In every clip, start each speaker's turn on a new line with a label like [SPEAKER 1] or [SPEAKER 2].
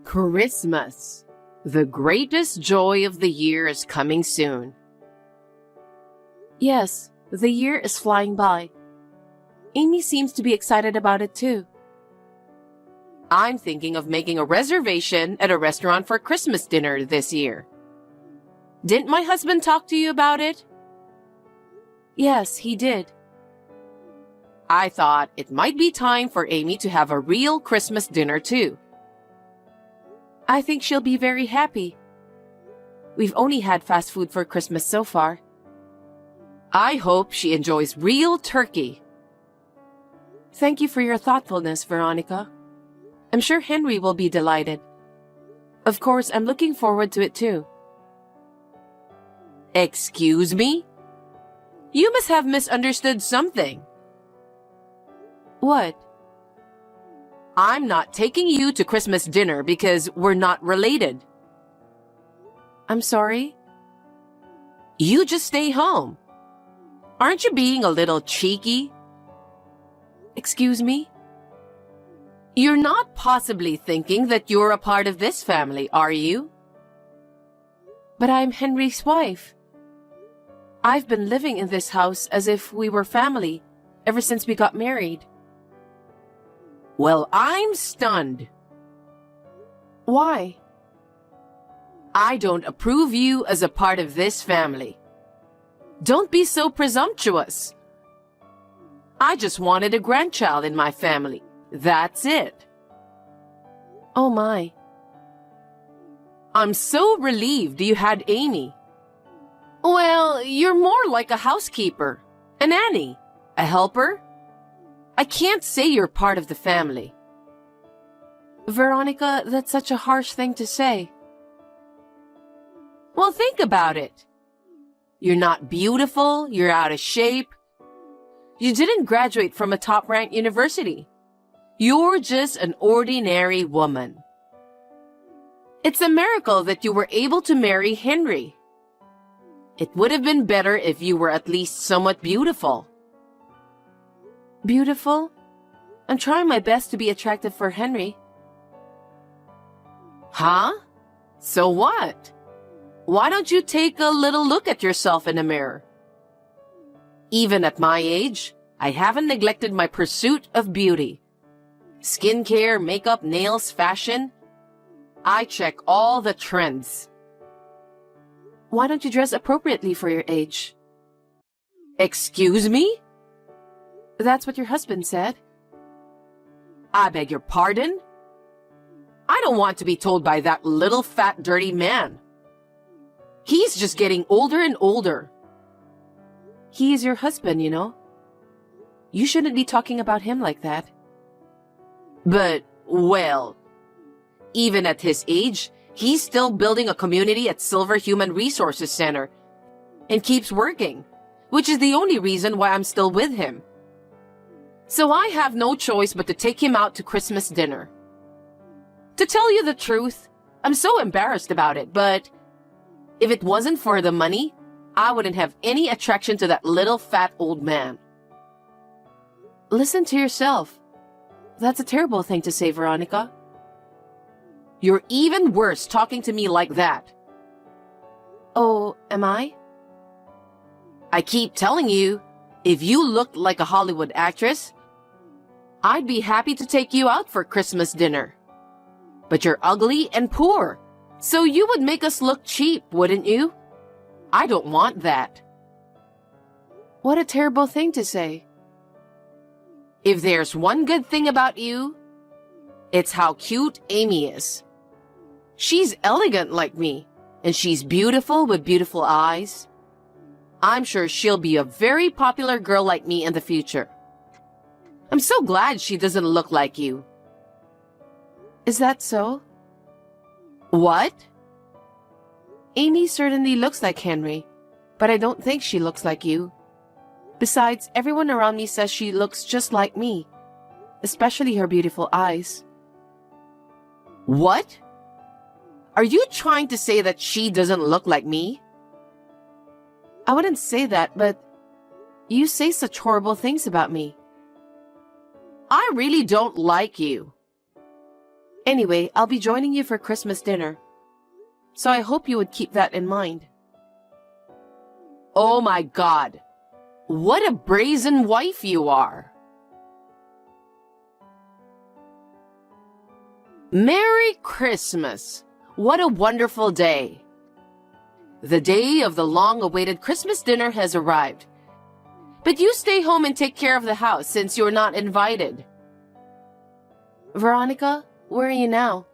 [SPEAKER 1] Christmas. The greatest joy of the year is coming soon. Yes, the year is flying by. Amy seems to be excited about it too. I'm thinking of making a reservation at a restaurant for Christmas dinner this year. Didn't my husband talk to you about it? Yes, he did. I thought it might be time for Amy to have a real Christmas dinner too. I think she'll be very happy. We've only had fast food for Christmas so far. I hope she enjoys real turkey. Thank you for your thoughtfulness, Veronica. I'm sure Henry will be delighted. Of course, I'm looking forward to it too. Excuse me? You must have misunderstood something. What? I'm not taking you to Christmas dinner because we're not related. I'm sorry? You just stay home. Aren't you being a little cheeky? Excuse me? You're not possibly thinking that you're a part of this family, are you? But I'm Henry's wife. I've been living in this house as if we were family ever since we got married. Well, I'm stunned. Why? I don't approve you as a part of this family. Don't be so presumptuous. I just wanted a grandchild in my family. That's it. Oh my. I'm so relieved you had Amy. Well, you're more like a housekeeper, a nanny, a helper. I can't say you're part of the family. Veronica, that's such a harsh thing to say. Well, think about it. You're not beautiful, you're out of shape. You didn't graduate from a top-ranked university. You're just an ordinary woman. It's a miracle that you were able to marry Henry. It would have been better if you were at least somewhat beautiful. Beautiful? I'm trying my best to be attractive for Henry. Huh? So what? Why don't you take a little look at yourself in the mirror? Even at my age, I haven't neglected my pursuit of beauty. Skincare, makeup, nails, fashion. I check all the trends. Why don't you dress appropriately for your age? Excuse me? That's what your husband said. I beg your pardon? I don't want to be told by that little fat dirty man. He's just getting older and older. He is your husband, you know. You shouldn't be talking about him like that. But, well, even at his age, he's still building a community at Silver Human Resources Center and keeps working, which is the only reason why I'm still with him. So I have no choice but to take him out to Christmas dinner. To tell you the truth, I'm so embarrassed about it, but if it wasn't for the money, I wouldn't have any attraction to that little fat old man. Listen to yourself. That's a terrible thing to say, Veronica. You're even worse talking to me like that. Oh, am I? I keep telling you, if you looked like a Hollywood actress, I'd be happy to take you out for Christmas dinner. But you're ugly and poor, so you would make us look cheap, wouldn't you? I don't want that. What a terrible thing to say. If there's one good thing about you, it's how cute Amy is. She's elegant like me, and she's beautiful with beautiful eyes. I'm sure she'll be a very popular girl like me in the future. I'm so glad she doesn't look like you. Is that so? What? Amy certainly looks like Henry, but I don't think she looks like you. Besides, everyone around me says she looks just like me, especially her beautiful eyes. What? Are you trying to say that she doesn't look like me? I wouldn't say that, but you say such horrible things about me. I really don't like you. Anyway, I'll be joining you for Christmas dinner. So I hope you would keep that in mind. Oh my God! What a brazen wife you are! Merry Christmas! What a wonderful day! The day of the long-awaited Christmas dinner has arrived. But you stay home and take care of the house since you're not invited. Veronica, where are you now?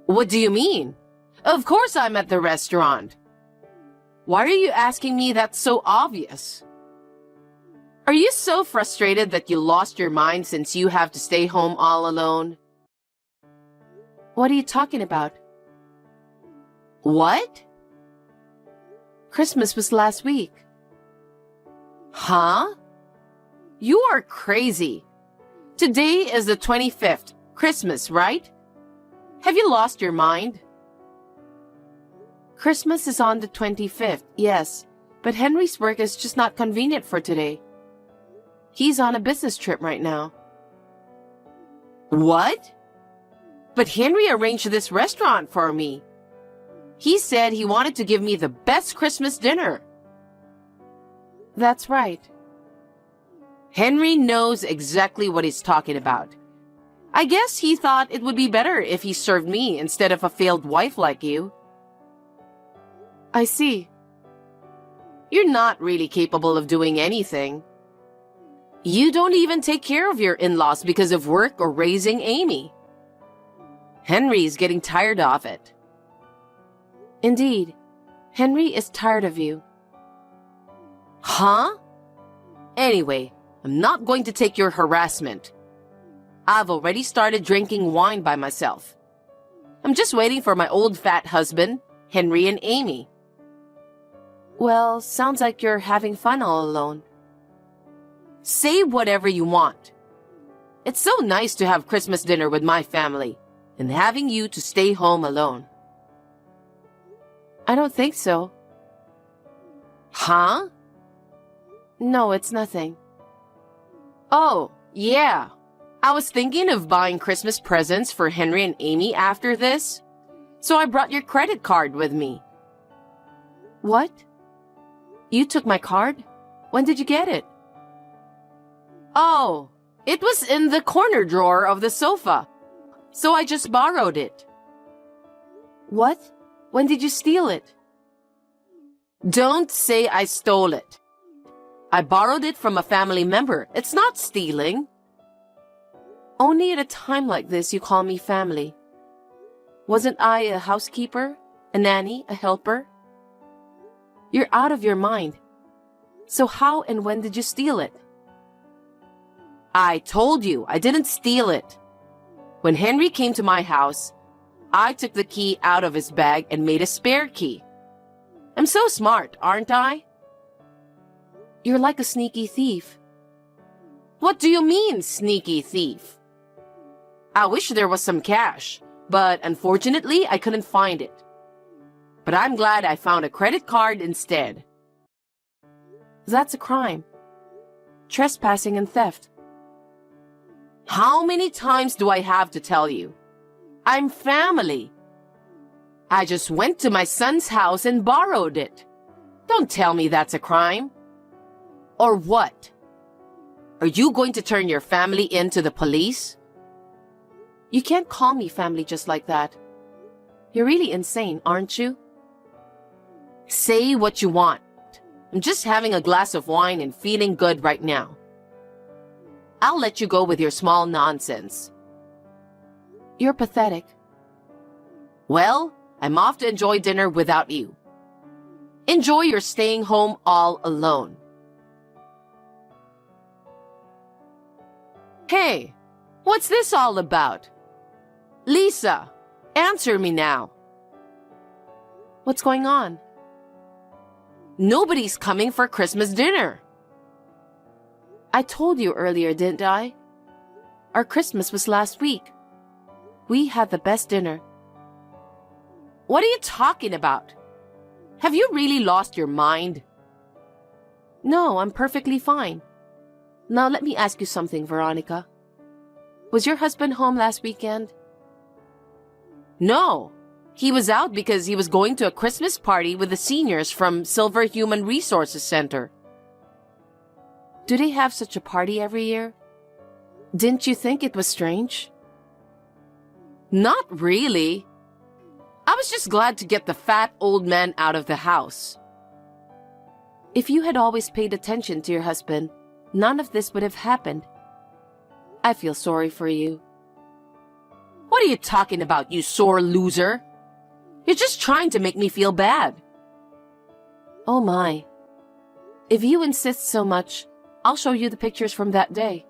[SPEAKER 1] What do you mean? Of course I'm at the restaurant. Why are you asking me? That's so obvious. Are you so frustrated that you lost your mind since you have to stay home all alone? What are you talking about? What? Christmas was last week. Huh? You are crazy. Today is the 25th, Christmas, right? Have you lost your mind? Christmas is on the 25th, yes, but Henry's work is just not convenient for today. He's on a business trip right now. What? But Henry arranged this restaurant for me. He said he wanted to give me the best Christmas dinner. That's right. Henry knows exactly what he's talking about. I guess he thought it would be better if he served me instead of a failed wife like you. I see. You're not really capable of doing anything. You don't even take care of your in-laws because of work or raising Amy. Henry's getting tired of it. Indeed, Henry is tired of you. Huh? Anyway, I'm not going to take your harassment. I've already started drinking wine by myself. I'm just waiting for my old fat husband, Henry and Amy. Well, sounds like you're having fun all alone. Say whatever you want. It's so nice to have Christmas dinner with my family and having you to stay home alone. I don't think so. Huh? No, it's nothing. Oh, yeah. I was thinking of buying Christmas presents for Henry and Amy after this, so I brought your credit card with me. What? You took my card? When did you get it? Oh, it was in the corner drawer of the sofa, so I just borrowed it. What? When did you steal it? Don't say I stole it. I borrowed it from a family member. It's not stealing. Only at a time like this you call me family. Wasn't I a housekeeper, a nanny, a helper? You're out of your mind. So how and when did you steal it? I told you I didn't steal it. When Henry came to my house, I took the key out of his bag and made a spare key. I'm so smart, aren't I? You're like a sneaky thief. What do you mean, sneaky thief? I wish there was some cash, but unfortunately I couldn't find it. But I'm glad I found a credit card instead. That's a crime. Trespassing and theft. How many times do I have to tell you? I'm family. I just went to my son's house and borrowed it. Don't tell me that's a crime. Or what? Are you going to turn your family in to the police? You can't call me family just like that. You're really insane, aren't you? Say what you want. I'm just having a glass of wine and feeling good right now. I'll let you go with your small nonsense. You're pathetic. Well, I'm off to enjoy dinner without you. Enjoy your staying home all alone. Hey, what's this all about? Lisa, answer me now. What's going on? Nobody's coming for Christmas dinner. I told you earlier, didn't I? Our Christmas was last week. We had the best dinner. What are you talking about? Have you really lost your mind? No, I'm perfectly fine. Now let me ask you something, Veronica. Was your husband home last weekend? No. He was out because he was going to a Christmas party with the seniors from Silver Human Resources Center. Do they have such a party every year? Didn't you think it was strange? Not really. I was just glad to get the fat old man out of the house. If you had always paid attention to your husband, none of this would have happened. I feel sorry for you. What are you talking about, you sore loser? You're just trying to make me feel bad. Oh my. If you insist so much, I'll show you the pictures from that day.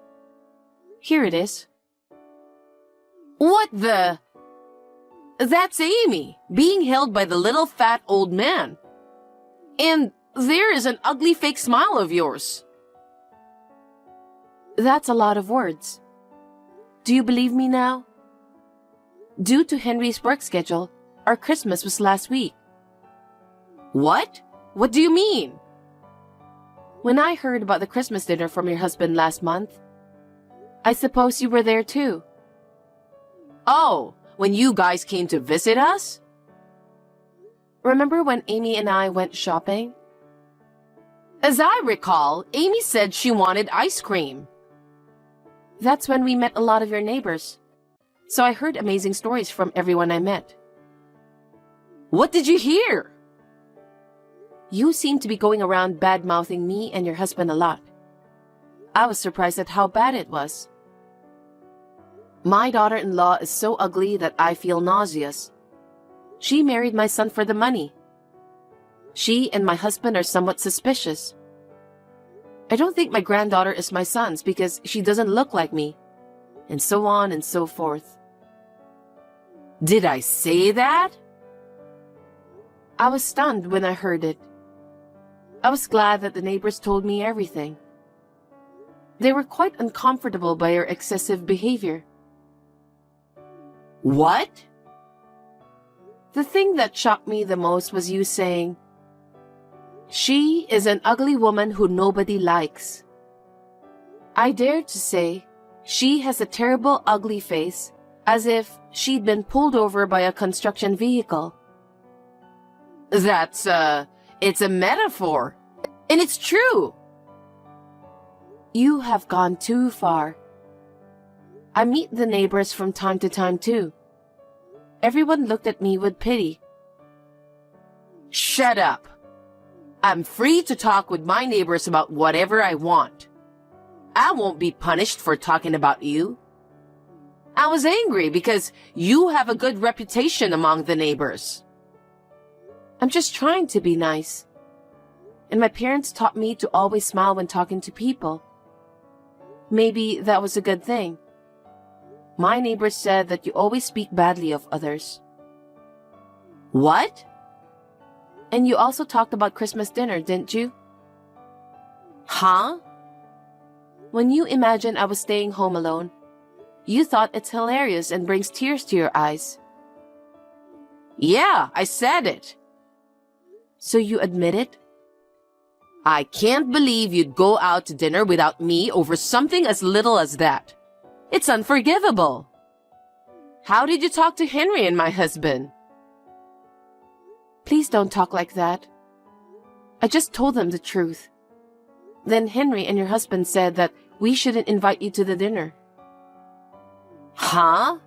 [SPEAKER 1] Here it is. What the? That's Amy, being held by the little fat old man. And there is an ugly fake smile of yours. That's a lot of words. Do you believe me now? Due to Henry's work schedule, our Christmas was last week. What? What do you mean? When I heard about the Christmas dinner from your husband last month, I suppose you were there too. Oh, when you guys came to visit us? Remember when Amy and I went shopping? As I recall, Amy said she wanted ice cream. That's when we met a lot of your neighbors. So I heard amazing stories from everyone I met. What did you hear? You seem to be going around bad-mouthing me and your husband a lot. I was surprised at how bad it was. My daughter-in-law is so ugly that I feel nauseous. She married my son for the money. She and my husband are somewhat suspicious. I don't think my granddaughter is my son's because she doesn't look like me, and so on and so forth. Did I say that? I was stunned when I heard it. I was glad that the neighbors told me everything. They were quite uncomfortable by your excessive behavior. What? The thing that shocked me the most was you saying, "She is an ugly woman who nobody likes." I dared to say, "She has a terrible ugly face," as if she'd been pulled over by a construction vehicle. It's a metaphor. And it's true. You have gone too far. I meet the neighbors from time to time too. Everyone looked at me with pity. Shut up. I'm free to talk with my neighbors about whatever I want. I won't be punished for talking about you. I was angry because you have a good reputation among the neighbors. I'm just trying to be nice. And my parents taught me to always smile when talking to people. Maybe that was a good thing. My neighbors said that you always speak badly of others. What? And you also talked about Christmas dinner, didn't you? Huh? When you imagined I was staying home alone, you thought it's hilarious and brings tears to your eyes. Yeah, I said it. So you admit it? I can't believe you'd go out to dinner without me over something as little as that. It's unforgivable. How did you talk to Henry and my husband? Please don't talk like that. I just told them the truth. Then Henry and your husband said that we shouldn't invite you to the dinner. Huh?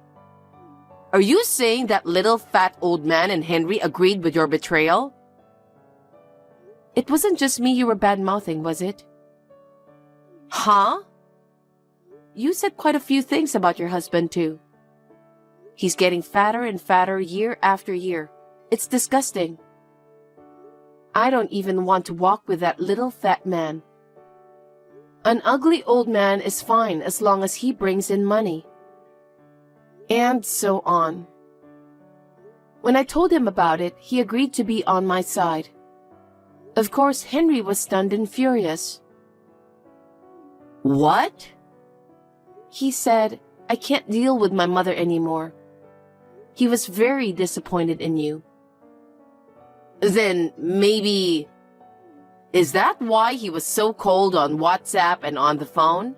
[SPEAKER 1] Are you saying that little fat old man and Henry agreed with your betrayal? It wasn't just me you were bad-mouthing, was it? Huh? You said quite a few things about your husband, too. He's getting fatter and fatter year after year. It's disgusting. I don't even want to walk with that little fat man. An ugly old man is fine as long as he brings in money. And so on. When I told him about it, he agreed to be on my side. Of course, Henry was stunned and furious. What? He said, I can't deal with my mother anymore. He was very disappointed in you. Then maybe... Is that why he was so cold on WhatsApp and on the phone?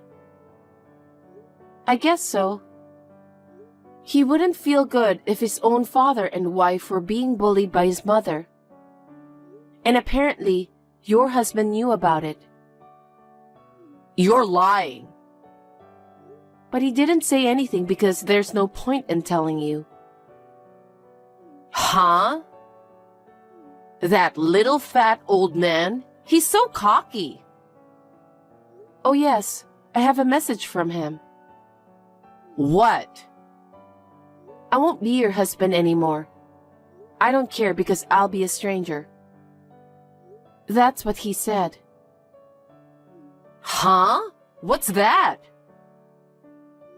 [SPEAKER 1] I guess so. He wouldn't feel good if his own father and wife were being bullied by his mother. And apparently, your husband knew about it.
[SPEAKER 2] You're lying.
[SPEAKER 1] But he didn't say anything because there's no point in telling you.
[SPEAKER 2] Huh? That little fat old man? He's so cocky.
[SPEAKER 1] Oh yes, I have a message from him.
[SPEAKER 2] What?
[SPEAKER 1] I won't be your husband anymore. I don't care because I'll be a stranger. That's what he said.
[SPEAKER 2] Huh? What's that?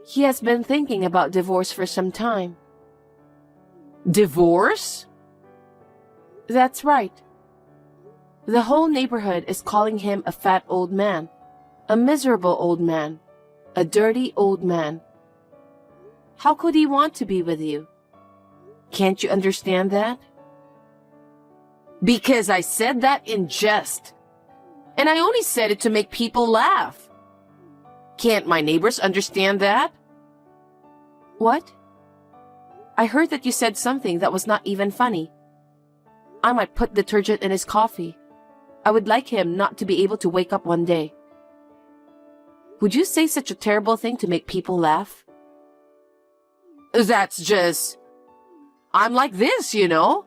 [SPEAKER 1] He has been thinking about divorce for some time.
[SPEAKER 2] Divorce?
[SPEAKER 1] That's right. The whole neighborhood is calling him a fat old man, a miserable old man, a dirty old man. How could he want to be with you? Can't you understand that?
[SPEAKER 2] Because I said that in jest. And I only said it to make people laugh. Can't my neighbors understand that?
[SPEAKER 1] What? I heard that you said something that was not even funny. I might put detergent in his coffee. I would like him not to be able to wake up one day. Would you say such a terrible thing to make people laugh?
[SPEAKER 2] That's just... I'm like this, you know?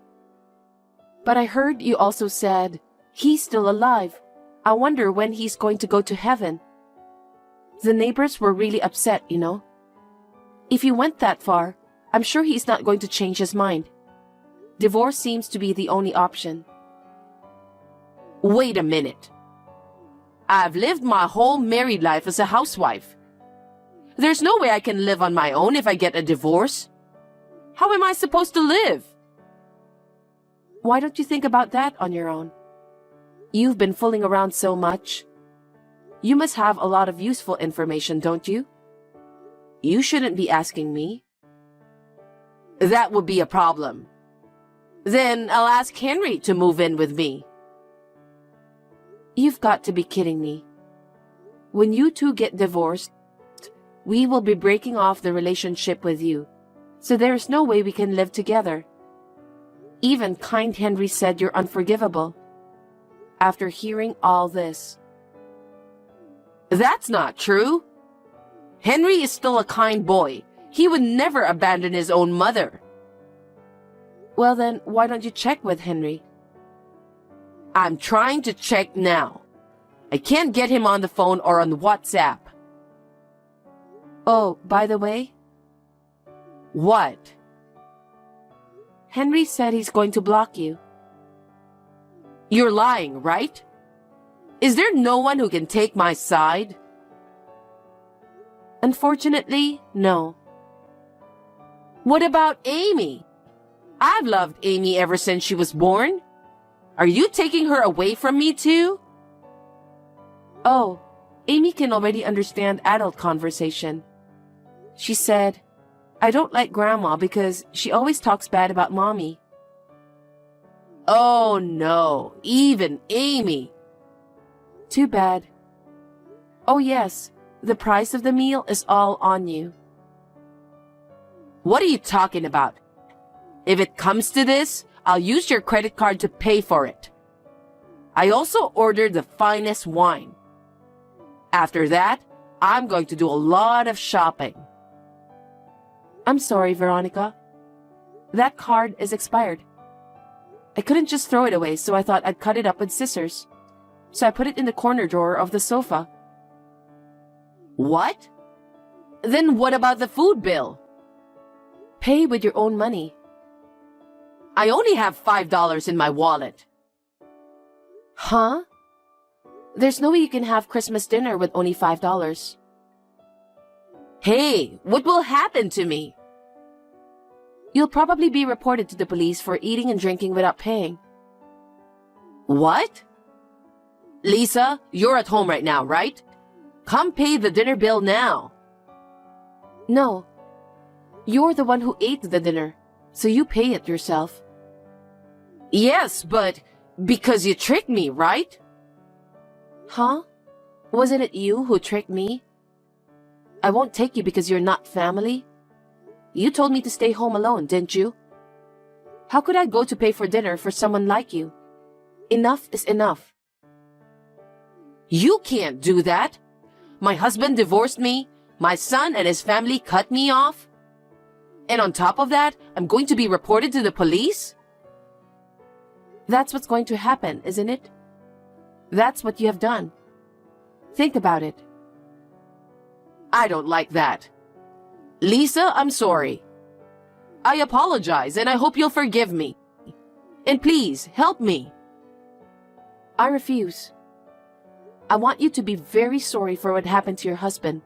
[SPEAKER 1] But I heard you also said, he's still alive. I wonder when he's going to go to heaven. The neighbors were really upset, you know. If you went that far, I'm sure he's not going to change his mind. Divorce seems to be the only option.
[SPEAKER 2] Wait a minute. I've lived my whole married life as a housewife. There's no way I can live on my own if I get a divorce. How am I supposed to live?
[SPEAKER 1] Why don't you think about that on your own? You've been fooling around so much. You must have a lot of useful information, don't you? You shouldn't be asking me.
[SPEAKER 2] That would be a problem. Then I'll ask Henry to move in with me.
[SPEAKER 1] You've got to be kidding me. When you two get divorced, we will be breaking off the relationship with you, so there's no way we can live together. Even kind Henry said you're unforgivable. After hearing all this.
[SPEAKER 2] That's not true. Henry is still a kind boy. He would never abandon his own mother.
[SPEAKER 1] Well then, why don't you check with Henry?
[SPEAKER 2] I'm trying to check now. I can't get him on the phone or on WhatsApp.
[SPEAKER 1] Oh, by the way?
[SPEAKER 2] What?
[SPEAKER 1] Henry said he's going to block you.
[SPEAKER 2] You're lying, right? Is there no one who can take my side?
[SPEAKER 1] Unfortunately, no.
[SPEAKER 2] What about Amy? I've loved Amy ever since she was born. Are you taking her away from me too?
[SPEAKER 1] Oh, Amy can already understand adult conversation. She said, I don't like Grandma because she always talks bad about Mommy.
[SPEAKER 2] Oh no, even Amy.
[SPEAKER 1] Too bad. Oh yes, the price of the meal is all on you.
[SPEAKER 2] What are you talking about? If it comes to this, I'll use your credit card to pay for it. I also ordered the finest wine. After that, I'm going to do a lot of shopping.
[SPEAKER 1] I'm sorry, Veronica. That card is expired. I couldn't just throw it away, so I thought I'd cut it up with scissors. So I put it in the corner drawer of the sofa.
[SPEAKER 2] What? Then what about the food bill?
[SPEAKER 1] Pay with your own money.
[SPEAKER 2] I only have $5 in my wallet.
[SPEAKER 1] Huh? There's no way you can have Christmas dinner with only $5.
[SPEAKER 2] Hey, what will happen to me?
[SPEAKER 1] You'll probably be reported to the police for eating and drinking without paying.
[SPEAKER 2] What? Lisa, you're at home right now, right? Come pay the dinner bill now.
[SPEAKER 1] No. You're the one who ate the dinner, so you pay it yourself.
[SPEAKER 2] Yes, but because you tricked me, right?
[SPEAKER 1] Huh? Wasn't it you who tricked me?
[SPEAKER 2] I won't take you because you're not family. You told me to stay home alone, didn't you? How could I go to pay for dinner for someone like you? Enough is enough.
[SPEAKER 1] You can't do that. My husband divorced me. My son and his family cut me off. And on top of that, I'm going to be reported to the police?
[SPEAKER 2] That's what's going to happen, isn't it? That's what you have done. Think about it.
[SPEAKER 1] I don't like that. Lisa, I'm sorry. I apologize and I hope you'll forgive me. And please, help me.
[SPEAKER 2] I refuse. I want you to be very sorry for what happened to your husband.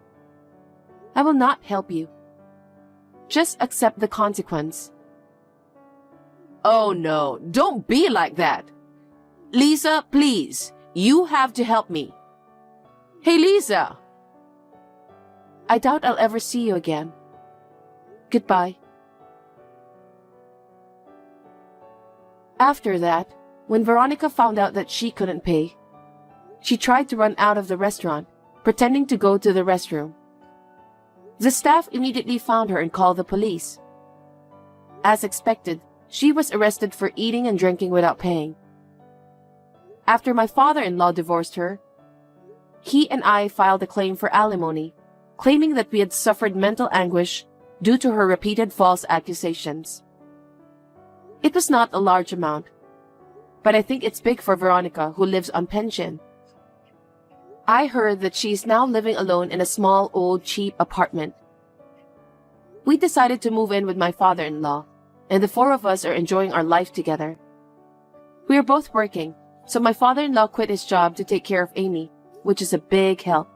[SPEAKER 2] I will not help you. Just accept the consequence.
[SPEAKER 1] Oh no, don't be like that. Lisa, please, you have to help me. Hey, Lisa.
[SPEAKER 2] I doubt I'll ever see you again. Goodbye. After that, when Veronica found out that she couldn't pay, she tried to run out of the restaurant, pretending to go to the restroom. The staff immediately found her and called the police. As expected, she was arrested for eating and drinking without paying. After my father-in-law divorced her, he and I filed a claim for alimony, claiming that we had suffered mental anguish due to her repeated false accusations. It was not a large amount, but I think it's big for Veronica, who lives on pension. I heard that she is now living alone in a small, old, cheap apartment. We decided to move in with my father-in-law, and the four of us are enjoying our life together. We are both working, so my father-in-law quit his job to take care of Amy, which is a big help.